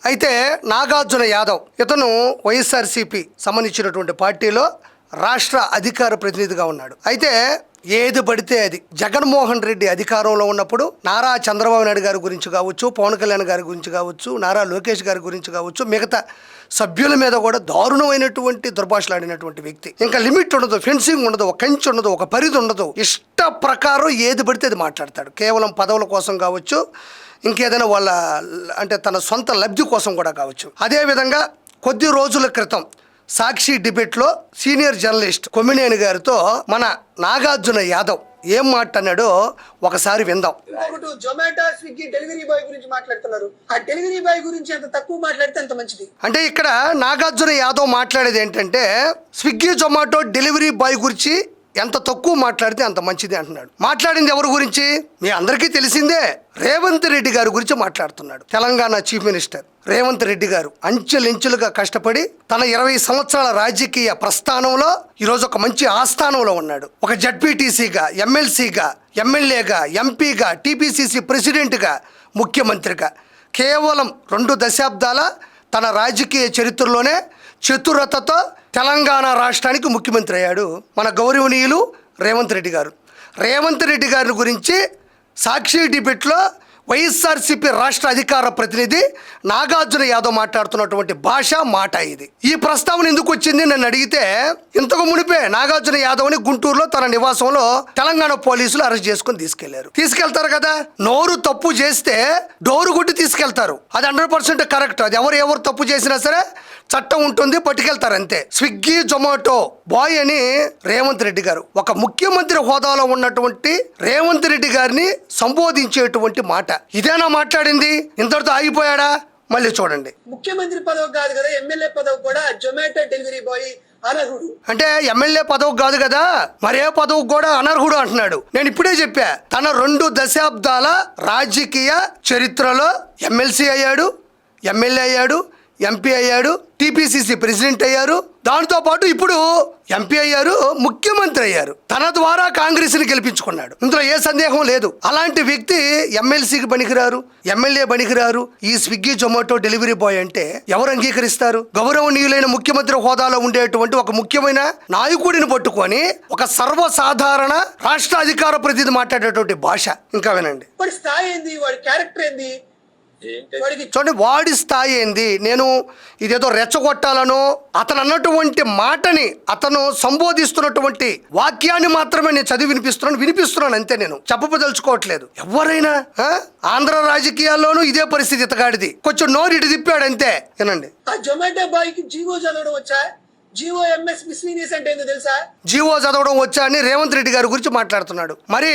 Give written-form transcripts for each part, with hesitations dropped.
అయితే నాగార్జున యాదవ్ ఇతను వైఎస్ఆర్సీపీ సంబంధించినటువంటి పార్టీలో రాష్ట్ర అధికార ప్రతినిధిగా ఉన్నాడు. అయితే ఏది పడితే అది జగన్మోహన్ రెడ్డి అధికారంలో ఉన్నప్పుడు నారా చంద్రబాబు నాయుడు గారి గురించి కావచ్చు, పవన్ కళ్యాణ్ గారి గురించి కావచ్చు, నారా లోకేష్ గారి గురించి కావచ్చు, మిగతా సభ్యుల మీద కూడా దారుణమైనటువంటి దుర్భాషలాడినటువంటి వ్యక్తి. ఇంకా లిమిట్ ఉండదు, ఫెన్సింగ్ ఉండదు, ఒక కంచి ఉండదు, ఒక పరిధి ఉండదు. ఇష్ట ప్రకారం ఏది పడితే అది మాట్లాడతాడు. కేవలం పదవుల కోసం కావచ్చు, ఇంకేదైనా వాళ్ళ అంటే తన సొంత లబ్ధి కోసం కూడా కావచ్చు. అదేవిధంగా కొద్ది రోజుల క్రితం సాక్షి డిబేట్లో సీనియర్ జర్నలిస్ట్ కొమ్మినేని గారితో మన నాగార్జున యాదవ్ ఏం మాట్లాడాడో ఒకసారి విందాం. జొమాటో స్విగ్గీ డెలివరీ బాయ్ గురించి మాట్లాడుతున్నారు. ఆ డెలివరీ బాయ్ గురించి ఎంత తక్కువ మాట్లాడితే అంత మంచిది. అంటే ఇక్కడ నాగార్జున యాదవ్ మాట్లాడేది ఏంటంటే స్విగ్గీ జొమాటో డెలివరీ బాయ్ గురించి ఎంత తక్కువ మాట్లాడితే అంత మంచిది అంటున్నాడు. మాట్లాడింది ఎవరి గురించి? మీ అందరికీ తెలిసిందే, రేవంత్ రెడ్డి గారి గురించి మాట్లాడుతున్నాడు. తెలంగాణ చీఫ్ మినిస్టర్ రేవంత్ రెడ్డి గారు అంచెలించెలుగా కష్టపడి తన 20 సంవత్సరాల రాజకీయ ప్రస్థానంలో ఈరోజు ఒక మంచి ఆస్థానంలో ఉన్నాడు. ఒక జడ్పీటీసీగా, ఎమ్మెల్సీగా, ఎమ్మెల్యేగా, ఎంపీగా, టీపీసీసీ ప్రెసిడెంట్గా, ముఖ్యమంత్రిగా కేవలం 2 దశాబ్దాల తన రాజకీయ చరిత్రలోనే చతురతతో తెలంగాణ రాష్ట్రానికి ముఖ్యమంత్రి అయ్యాడు మన గౌరవనీయులు రేవంత్ రెడ్డి గారు. రేవంత్ రెడ్డి గారి గురించి సాక్షి డిబేట్లో వైఎస్ఆర్సీపీ రాష్ట్ర అధికార ప్రతినిధి నాగార్జున యాదవ్ మాట్లాడుతున్నటువంటి భాష మాట ఇది. ఈ ప్రస్తావన ఎందుకు వచ్చింది నన్ను అడిగితే, ఇంతకు మునిపే నాగార్జున యాదవ్ని గుంటూరులో తన నివాసంలో తెలంగాణ పోలీసులు అరెస్ట్ చేసుకుని తీసుకెళ్తారు కదా. నోరు తప్పు చేస్తే డోరు కొట్టి తీసుకెళ్తారు. అది 100% కరెక్ట్. అది ఎవరు తప్పు చేసినా సరే చట్టం ఉంటుంది, పట్టుకెళ్తారు అంతే. స్విగ్గీ జొమాటో బాయ్ అని రేవంత్ రెడ్డి గారు, ఒక ముఖ్యమంత్రి హోదాలో ఉన్నటువంటి రేవంత్ రెడ్డి గారిని సంబోధించేటువంటి మాట ఇదేనా మాట్లాడింది? ఇంతటితో ఆగిపోయాడా? మళ్ళీ చూడండి. ముఖ్యమంత్రి పదవి కాదు కదా, ఎమ్మెల్యే పదవి కూడా జొమాటో డెలివరీ బాయ్ అనర్హుడు. అంటే ఎమ్మెల్యే పదవి కాదు కదా, మరే పదవి కూడా అనర్హుడు అంటున్నాడు. నేను ఇప్పుడే చెప్పా, తన 2 దశాబ్దాల రాజకీయ చరిత్రలో ఎమ్మెల్సీ అయ్యాడు, ఎమ్మెల్యే అయ్యాడు, ఎంపీ అయ్యాడు, టీపీసీసీ ప్రెసిడెంట్ అయ్యారు, దాంతో పాటు ఇప్పుడు ఎంపీ అయ్యారు, ముఖ్యమంత్రి అయ్యారు. తన ద్వారా కాంగ్రెస్ని గెలిపించుకున్నాడు. ఇందులో ఏ సందేహం లేదు. అలాంటి వ్యక్తి ఎమ్మెల్సీకి పనికిరారు, ఎమ్మెల్యే పనికిరారు. ఈ స్విగ్గీ జొమాటో డెలివరీ బాయ్ అంటే ఎవరు అంగీకరిస్తారు? గౌరవనీయులైన ముఖ్యమంత్రి హోదాలో ఉండేటువంటి ఒక ముఖ్యమైన నాయకుడిని పట్టుకొని ఒక సర్వసాధారణ రాష్ట్ర అధికార ప్రతినిధి మాట్లాడేటువంటి భాష. ఇంకా వినండి. వాడి స్థాయి ఏంది, వాడి క్యారెక్టర్ ఏంది, చూడండి వాడి స్థాయి ఏంది. నేను ఇదేదో రెచ్చగొట్టాలను అతను అన్నటువంటి మాటని, అతను సంబోధిస్తున్నటువంటి వాక్యాన్ని మాత్రమే నేను చదివి వినిపిస్తున్నాను అంతే. నేను చెప్పదలుచుకోవట్లేదు. ఎవరైనా ఆంధ్ర రాజకీయాల్లోనూ ఇదే పరిస్థితి. ఇతగాడిది కొంచెం నోరు ఇటు తిప్పాడు అంతే. వినండి. ఆ జొమాటో బాయ్ కి జీవో చదవడం వచ్చా? జీఓఎంఎస్ మిస్లీనియస్ అంటే ఏందో తెలుసా? జీవో చదవడం వచ్చా అని రేవంత్ రెడ్డి గారి గురించి మాట్లాడుతున్నాడు. మరి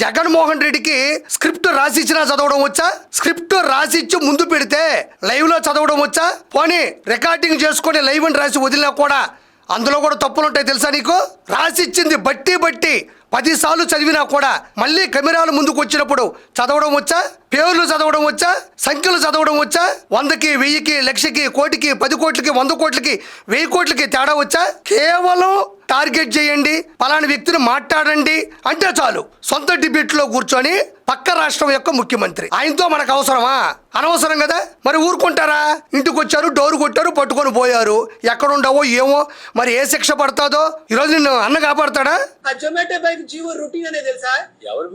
జగన్మోహన్ రెడ్డికి స్క్రిప్ట్ రాసిచ్చినా చదవడం వచ్చా? స్క్రిప్ట్ రాసిచ్చి ముందు పెడితే లైవ్ లో చదవడం వచ్చా? పోనీ రికార్డింగ్ చేసుకొని లైవ్ అని రాసి వదిలినా కూడా అందులో కూడా తప్పులు ఉంటాయి తెలుసా నీకు? రాసిచ్చింది బట్టి 10 సార్లు చదివినా కూడా మళ్ళీ కెమెరాల ముందుకు వచ్చినప్పుడు చదవడం వచ్చా? పేర్లు చదవడం వచ్చా? సంఖ్యలు చదవడం వచ్చా? 100కి 1000కి లక్షకి కోటికి 10 కోట్లకి 100 కోట్లకి 1000 కోట్లకి తేడా వచ్చా? కేవలం టార్గెట్ చేయండి, పలానా వ్యక్తిని మాట్లాడండి అంటే చాలు. సొంత డిబేట్లో కూర్చొని పక్క రాష్ట్రం యొక్క ముఖ్యమంత్రి, ఆయనతో మనకు అవసరమా? అనవసరం కదా. మరి ఊరుకుంటారా? ఇంటికి వచ్చారు, డోరు కొట్టారు, పట్టుకొని పోయారు. ఎక్కడుండవో ఏమో, మరి ఏ శిక్ష పడతాదో. ఈరోజు నిన్ను అన్న కాపాడతాడా? ఆ జొమాటో బైక్ జీవో రొటీన్ అనే తెలుసా?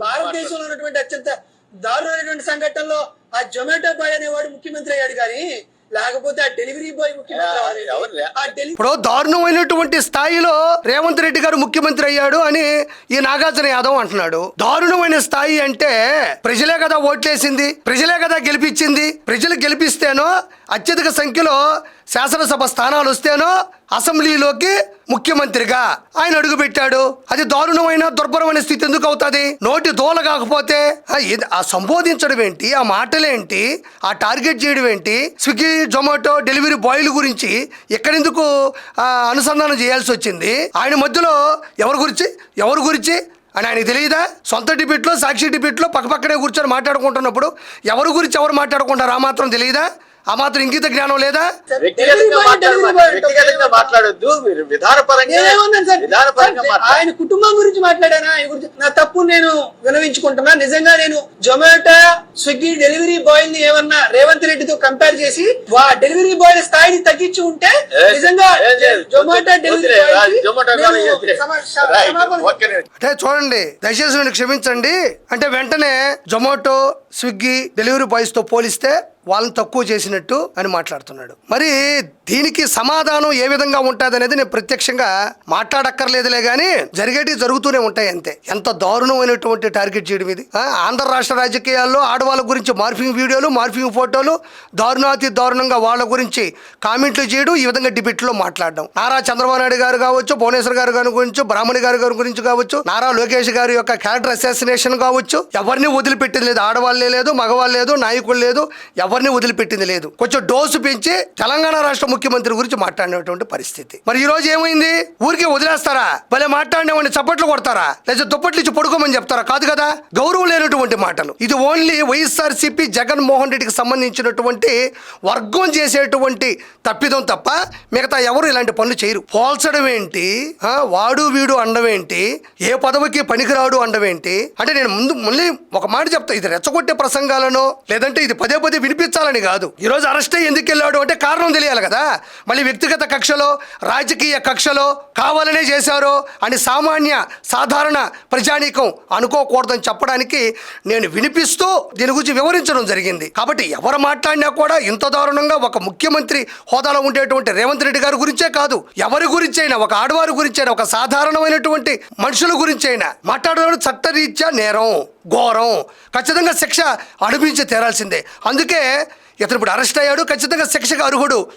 భారతదేశంలో ఉన్నటువంటి అత్యంత దారుణమైనటువంటి సంఘటనలో ఆ జొమాటో బాయ్ అనేవాడు ముఖ్యమంత్రి అయ్యాడు, కానీ లేకపోతే ఆ డెలివరీ బాయ్ ముఖ్యమంత్రి. ఇప్పుడు దారుణమైనటువంటి స్థాయిలో రేవంత్ రెడ్డి గారు ముఖ్యమంత్రి అయ్యాడు అని ఈ నాగార్జున యాదవ్ అంటున్నాడు. దారుణమైన స్థాయి అంటే ప్రజలే కదా ఓట్లేసింది, ప్రజలే కదా గెలిపించింది. ప్రజలు గెలిపిస్తేనో అత్యధిక సంఖ్యలో శాసనసభ స్థానాలు వస్తేనో అసెంబ్లీలోకి ముఖ్యమంత్రిగా ఆయన అడుగుపెట్టాడు. అది దారుణమైన దుర్భరమైన స్థితి ఎందుకు అవుతుంది? నోటి దోల కాకపోతే ఆ సంబోధించడం ఏంటి? ఆ మాటలేంటి? ఆ టార్గెట్ చేయడం ఏంటి? స్విగ్గీ జొమాటో డెలివరీ బాయ్ల గురించి ఎక్కడెందుకు అనుసంధానం చేయాల్సి వచ్చింది? ఆయన మధ్యలో ఎవరి గురించి అని ఆయనకు తెలియదా? సొంత డిబేట్లో, సాక్షి డిబేట్లో పక్కపక్కనే కూర్చొని మాట్లాడుకుంటున్నప్పుడు ఎవరి గురించి ఎవరు మాట్లాడుకుంటారు ఆ మాత్రం తెలియదా? ఆ మాత్రం ఇంగిత జ్ఞానం లేదా? వ్యక్తిగతంగా మాట్లాడొద్దు, మీరు విధానపరంగా ఆయన కుటుంబం గురించి మాట్లాడానా? ఆయన గురించి నా తప్పు నేను వినవించుకుంటున్నా. నిజంగా నేను జొమాటో స్విగ్గీ డెలివరీ బాయ్ ని ఏమన్నా రేవంత్ రెడ్డితో కంపేర్ చేసి డెలివరీ బాయ్ స్థాయిని తగ్గించి ఉంటే నిజంగా జొమాటో డెలివరీ అంటే చూడండి, దయచేసి నన్ను క్షమించండి. అంటే వెంటనే జొమాటో స్విగ్గీ డెలివరీ బాయ్స్ తో పోలిస్తే వాళ్ళని తక్కువ చేసినట్టు అని మాట్లాడుతున్నాడు. మరి దీనికి సమాధానం ఏ విధంగా ఉంటుంది అనేది నేను ప్రత్యక్షంగా మాట్లాడక్కర్లేదులే కానీ జరిగేటివి జరుగుతూనే ఉంటాయి అంతే. ఎంత దారుణమైనటువంటి టార్గెట్ చేయడం ఇది. ఆంధ్ర రాష్ట్ర రాజకీయాల్లో ఆడవాళ్ళ గురించి మార్ఫింగ్ వీడియోలు, మార్ఫింగ్ ఫోటోలు, దారుణాతి దారుణంగా వాళ్ళ గురించి కామెంట్లు చేయడం, ఈ విధంగా డిబేట్లో మాట్లాడడం. నారా చంద్రబాబు నాయుడు గారు కావచ్చు, భువనేశ్వర్ గారి గురించి, బ్రాహ్మణి గారి గురించి కావచ్చు, నారా లోకేష్ గారి యొక్క క్యారెక్టర్ అసాసినేషన్ కావచ్చు, ఎవరిని వదిలిపెట్టింది లేదు. ఆడవాళ్ళే లేదు, మగవాళ్ళు లేదు, నాయకులు లేదు, ఎవరిని వదిలిపెట్టింది లేదు. కొంచెం డోసు పెంచి తెలంగాణ రాష్ట్ర ముఖ్యమంత్రి గురించి మాట్లాడినటువంటి పరిస్థితి. మరి ఈ రోజు ఏమైంది? ఊరికే వదిలేస్తారా? భలే మాట్లాడినవాడిని చప్పట్లు కొడతారా? లేదా దుప్పట్లు ఇచ్చి పడుకోమని చెప్తారా? కాదు కదా, గౌరవం లేనటువంటి మాటలు. ఇది ఓన్లీ వైఎస్ఆర్సీపీ జగన్మోహన్ రెడ్డికి సంబంధించినటువంటి వర్గం చేసేటువంటి తప్పిదం తప్ప మిగతా ఎవరు ఇలాంటి పనులు చేయరు. పోల్చడం ఏంటి, వాడు వీడు అండం ఏంటి, ఏ పదవికి పనికిరాడు అండం ఏంటి? అంటే నేను మళ్ళీ ఒక మాట చెప్తా, ఇది రెచ్చగొట్టే ప్రసంగాలను లేదంటే ఇది పదే పదే వినిపించాలని కాదు. ఈ రోజు అరెస్ట్ అయ్యి ఎందుకు వెళ్ళాడు అంటే కారణం తెలియాలి కదా. మళ్ళీ వ్యక్తిగత కక్షలో, రాజకీయ కక్షలో కావాలనే చేశారో అని సాధారణ ప్రజానీకం అనుకోకూడదని చెప్పడానికి నేను వినిపిస్తూ దీని గురించి వివరించడం జరిగింది. కాబట్టి ఎవరు మాట్లాడినా కూడా ఇంత దారుణంగా ఒక ముఖ్యమంత్రి హోదాలో ఉండేటువంటి రేవంత్ రెడ్డి గారి గురించే కాదు, ఎవరి గురించి అయినా, ఒక ఆడవారి గురించి అయినా, ఒక సాధారణమైనటువంటి మనుషుల గురించి అయినా మాట్లాడడం చట్టరీత్యా నేరం, ఘోరం, ఖచ్చితంగా శిక్ష అనుభవించి తీరాల్సిందే. అందుకే ఇతను ఇప్పుడు అరెస్ట్ అయ్యాడు, ఖచ్చితంగా శిక్షకు అర్హుడు.